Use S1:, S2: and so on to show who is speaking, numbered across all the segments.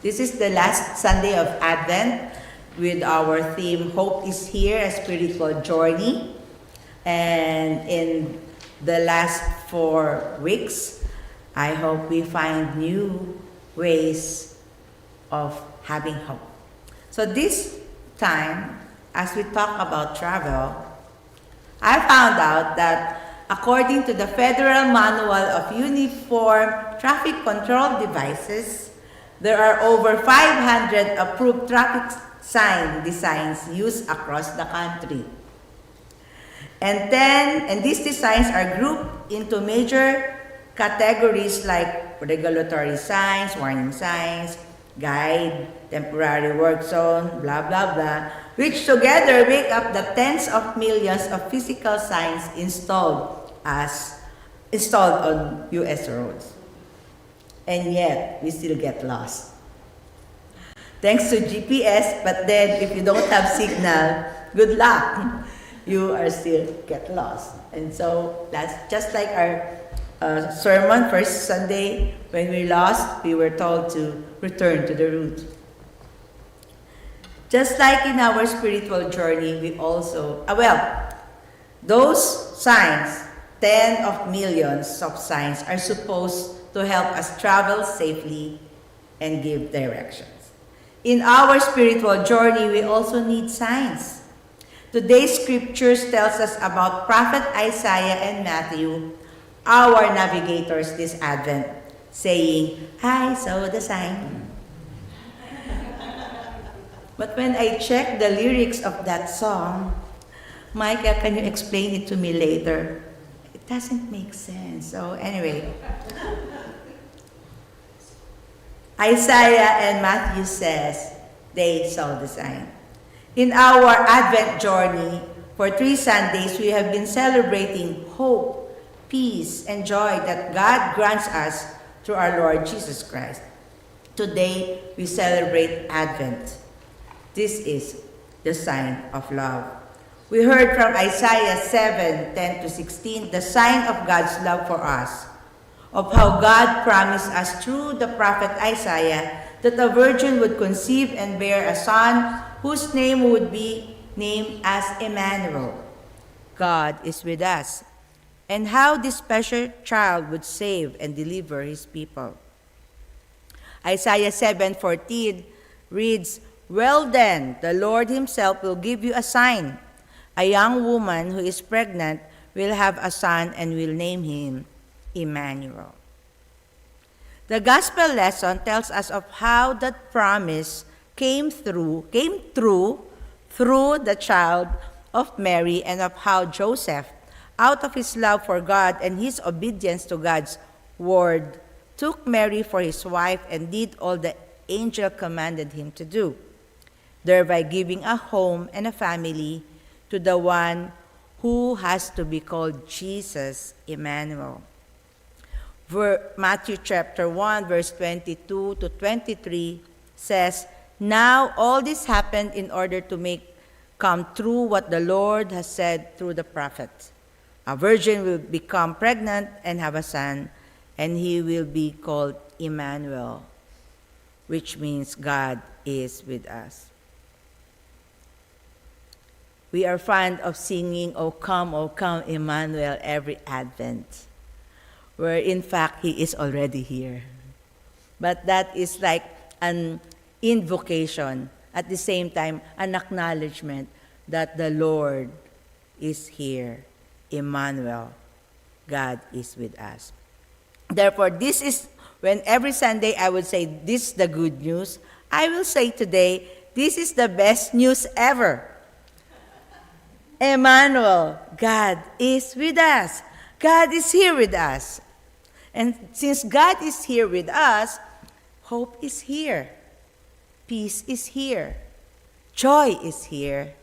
S1: This is the last Sunday of Advent with our theme, Hope is Here, a Spiritual Journey. And in the last 4 weeks, I hope we find new ways of having hope. So this time, as we talk about travel, I found out that according to the Federal Manual of Uniform Traffic Control Devices, there are over 500 approved traffic sign designs used across the country. And these designs are grouped into major categories like regulatory signs, warning signs, guide, temporary work zone, blah, blah, blah, which together make up the tens of millions of physical signs installed on U.S. roads. And yet, we still get lost. Thanks to GPS, but then if you don't have signal, good luck. You are still get lost. And so that's just like our sermon, first Sunday, when we lost, we were told to return to the root. Just like in our spiritual journey, we also, those signs, 10 of millions of signs, are supposed to help us travel safely and give directions. In our spiritual journey, we also need signs. Today's scriptures tells us about Prophet Isaiah and Matthew, our navigators this Advent, saying, I saw the sign. But when I check the lyrics of that song, Micah, can you explain it to me later? It doesn't make sense. So anyway, Isaiah and Matthew says they saw the sign. In our Advent journey, for 3 Sundays, we have been celebrating hope, peace, and joy that God grants us through our Lord Jesus Christ. Today, we celebrate Advent. This is the sign of love. We heard from Isaiah 7:10-16, the sign of God's love for us, of how God promised us through the prophet Isaiah that a virgin would conceive and bear a son whose name would be named as Emmanuel. God is with us, and how this special child would save and deliver his people. Isaiah 7:14 reads, Well then, the Lord himself will give you a sign. A young woman who is pregnant will have a son and will name him Emmanuel. The gospel lesson tells us of how that promise came through the child of Mary, and of how Joseph, out of his love for God and his obedience to God's word, took Mary for his wife and did all the angel commanded him to do, thereby giving a home and a family to the one who has to be called Jesus, Emmanuel. Matthew chapter 1, verse 22-23 says, Now all this happened in order to make come true what the Lord has said through the prophet. A virgin will become pregnant and have a son, and he will be called Emmanuel, which means God is with us. We are fond of singing, O come, Emmanuel, every Advent, where in fact he is already here. But that is like an invocation, at the same time, an acknowledgement that the Lord is here. Emmanuel, God is with us. Therefore, this is when every Sunday I would say, this is the good news. I will say today, this is the best news ever. Emmanuel, God is with us. God is here with us. And since God is here with us, hope is here. Peace is here. Joy is here.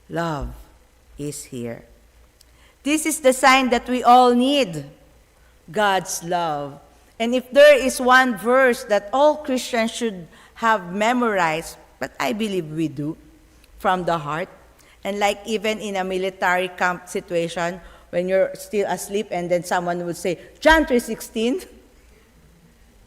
S1: Love is here. This is the sign that we all need, God's love. And if there is one verse that all Christians should have memorized, but I believe we do, from the heart, and like even in a military camp situation, when you're still asleep and then someone would say, John 3:16,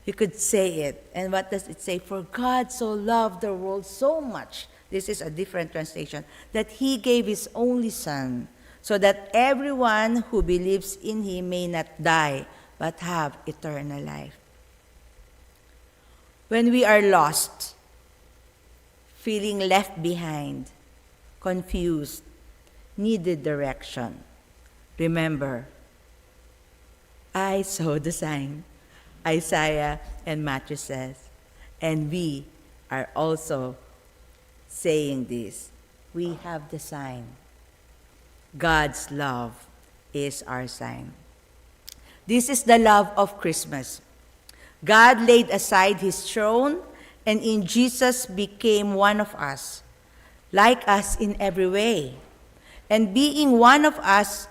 S1: You could say it. And what does it say? For God so loved the world so much. This is a different translation. That he gave his only Son, so that everyone who believes in him may not die, but have eternal life. When we are lost, feeling left behind, confused, needed direction, remember, I saw the sign. Isaiah and Matthew says, and we are also saying this. We have the sign. God's love is our sign. This is the love of Christmas. God laid aside his throne and in Jesus became one of us, like us in every way. And being one of us,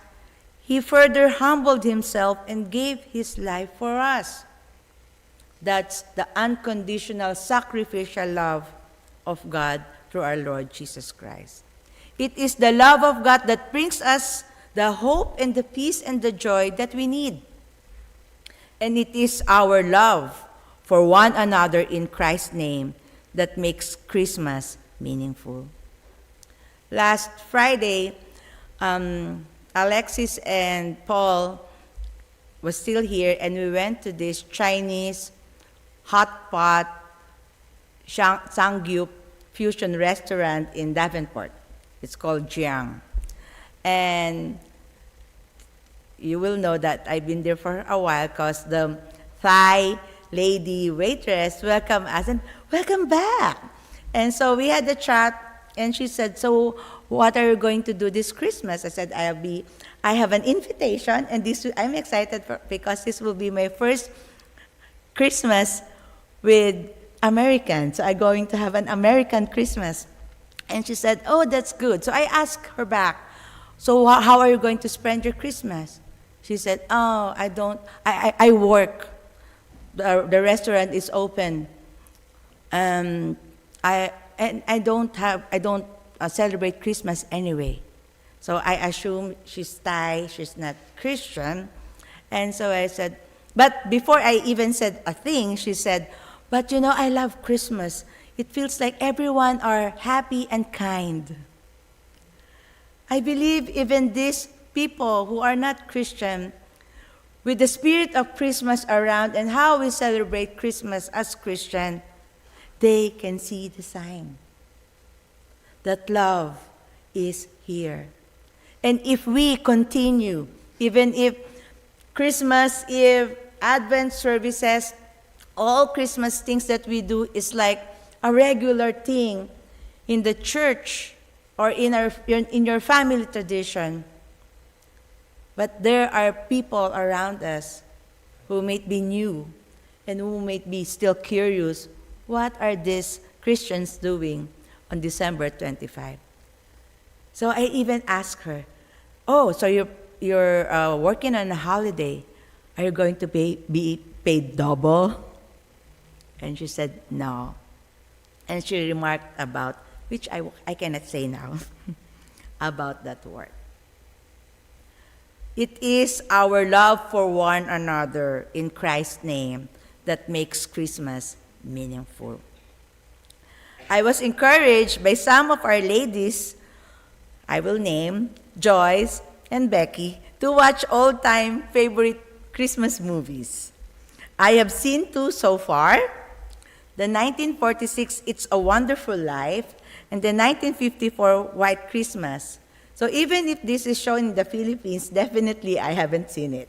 S1: he further humbled himself and gave his life for us. That's the unconditional sacrificial love of God through our Lord Jesus Christ. It is the love of God that brings us the hope and the peace and the joy that we need. And it is our love for one another in Christ's name that makes Christmas meaningful. Last Friday, Alexis and Paul was still here, and we went to this Chinese hot pot Sangyup fusion restaurant in Davenport. It's called Jiang. And you will know that I've been there for a while because the Thai lady waitress welcomed us and welcome back. And so we had a chat, and she said, so what are you going to do this Christmas? I said, I have an invitation, and I'm excited because this will be my first Christmas with Americans. So I'm going to have an American Christmas. And she said, oh, that's good. So I asked her back, so how are you going to spend your Christmas? She said, oh, I work. The restaurant is open. I don't celebrate Christmas anyway. So I assume she's Thai, she's not Christian. And so I said, but before I even said a thing, she said, but you know, I love Christmas. It feels like everyone are happy and kind. I believe even these people who are not Christian, with the spirit of Christmas around and how we celebrate Christmas as Christian, they can see the sign that love is here. And if we continue, even if Christmas, if Advent services, all Christmas things that we do is like a regular thing in the church or in your family tradition, but there are people around us who may be new and who may be still curious, what are these Christians doing on December 25? So I even asked her, oh, so you're working on a holiday. Are you going to be paid double? And she said, no. And she remarked about, which I cannot say now, about that word. It is our love for one another in Christ's name that makes Christmas meaningful. I was encouraged by some of our ladies, I will name Joyce and Becky, to watch all-time favorite Christmas movies. I have seen 2 so far, the 1946 It's a Wonderful Life and the 1954 White Christmas. So even if this is shown in the Philippines, definitely I haven't seen it.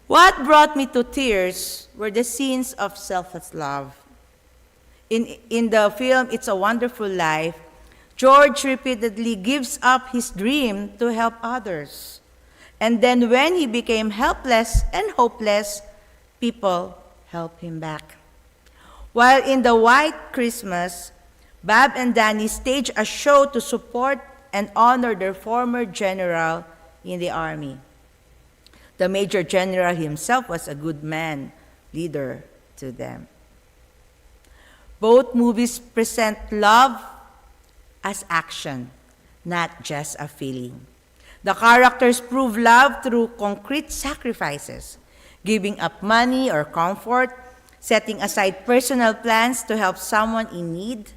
S1: What brought me to tears were the scenes of selfless love. In the film It's a Wonderful Life, George repeatedly gives up his dream to help others. And then when he became helpless and hopeless, people help him back. While in the White Christmas, Bob and Danny staged a show to support and honor their former general in the army. The Major General himself was a good man, leader to them. Both movies present love as action, not just a feeling. The characters prove love through concrete sacrifices, giving up money or comfort, setting aside personal plans to help someone in need.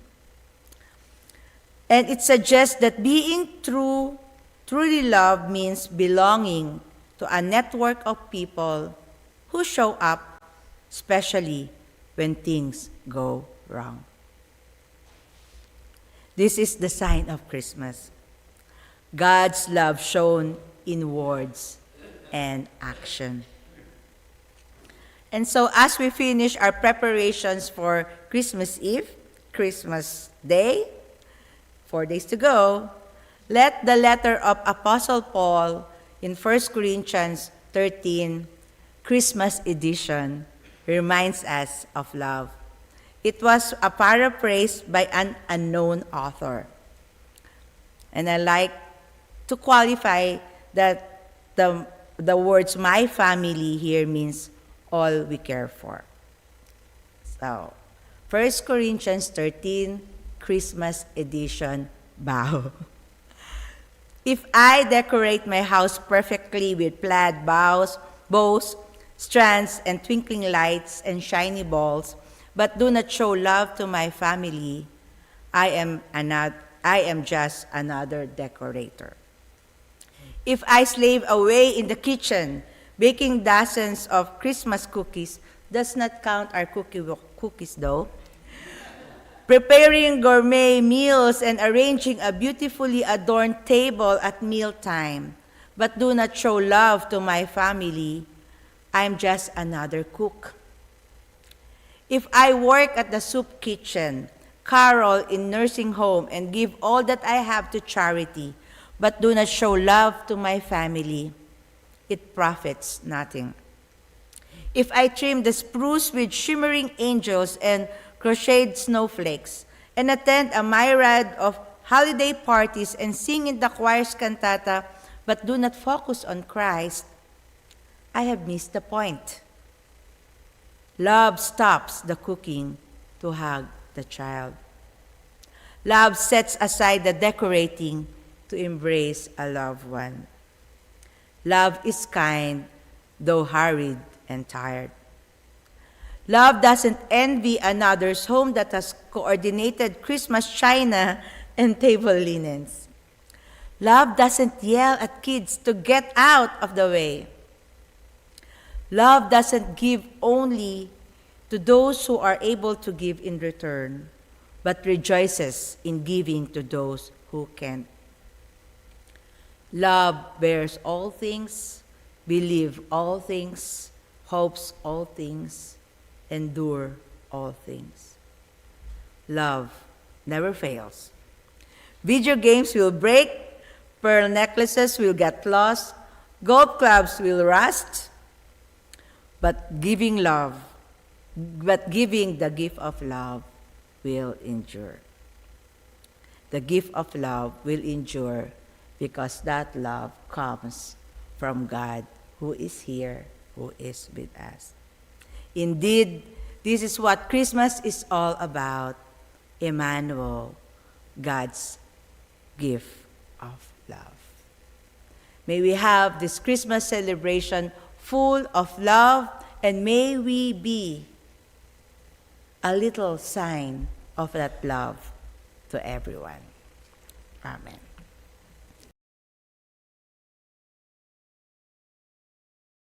S1: And it suggests that being truly loved means belonging to a network of people who show up, especially when things go wrong. This is the sign of Christmas. God's love shown in words and action. And so as we finish our preparations for Christmas Eve, Christmas Day, 4 days to go, let the letter of Apostle Paul in 1 Corinthians 13, Christmas edition, reminds us of love. It was a paraphrase by an unknown author. And I like to qualify that the words "my family" here means all we care for. So, 1 Corinthians 13, Christmas edition, bow. If I decorate my house perfectly with plaid bows, strands, and twinkling lights and shiny balls, but do not show love to my family, I am just another decorator. If I slave away in the kitchen, baking dozens of Christmas cookies, does not count our cookies though, preparing gourmet meals and arranging a beautifully adorned table at mealtime, but do not show love to my family, I'm just another cook. If I work at the soup kitchen, carol in nursing home, and give all that I have to charity, but do not show love to my family, it profits nothing. If I trim the spruce with shimmering angels and crocheted snowflakes, and attend a myriad of holiday parties and sing in the choir's cantata, but do not focus on Christ, I have missed the point. Love stops the cooking to hug the child. Love sets aside the decorating to embrace a loved one. Love is kind, though hurried and tired. Love doesn't envy another's home that has coordinated Christmas china and table linens. Love doesn't yell at kids to get out of the way. Love doesn't give only to those who are able to give in return, but rejoices in giving to those who can't. Love bears all things, believes all things, hopes all things, endure all things. Love never fails. Video games will break, pearl necklaces will get lost, golf clubs will rust, but giving the gift of love will endure. The gift of love will endure because that love comes from God who is here, who is with us. Indeed, this is what Christmas is all about. Emmanuel, God's gift of love. May we have this Christmas celebration full of love, and may we be a little sign of that love to everyone. Amen.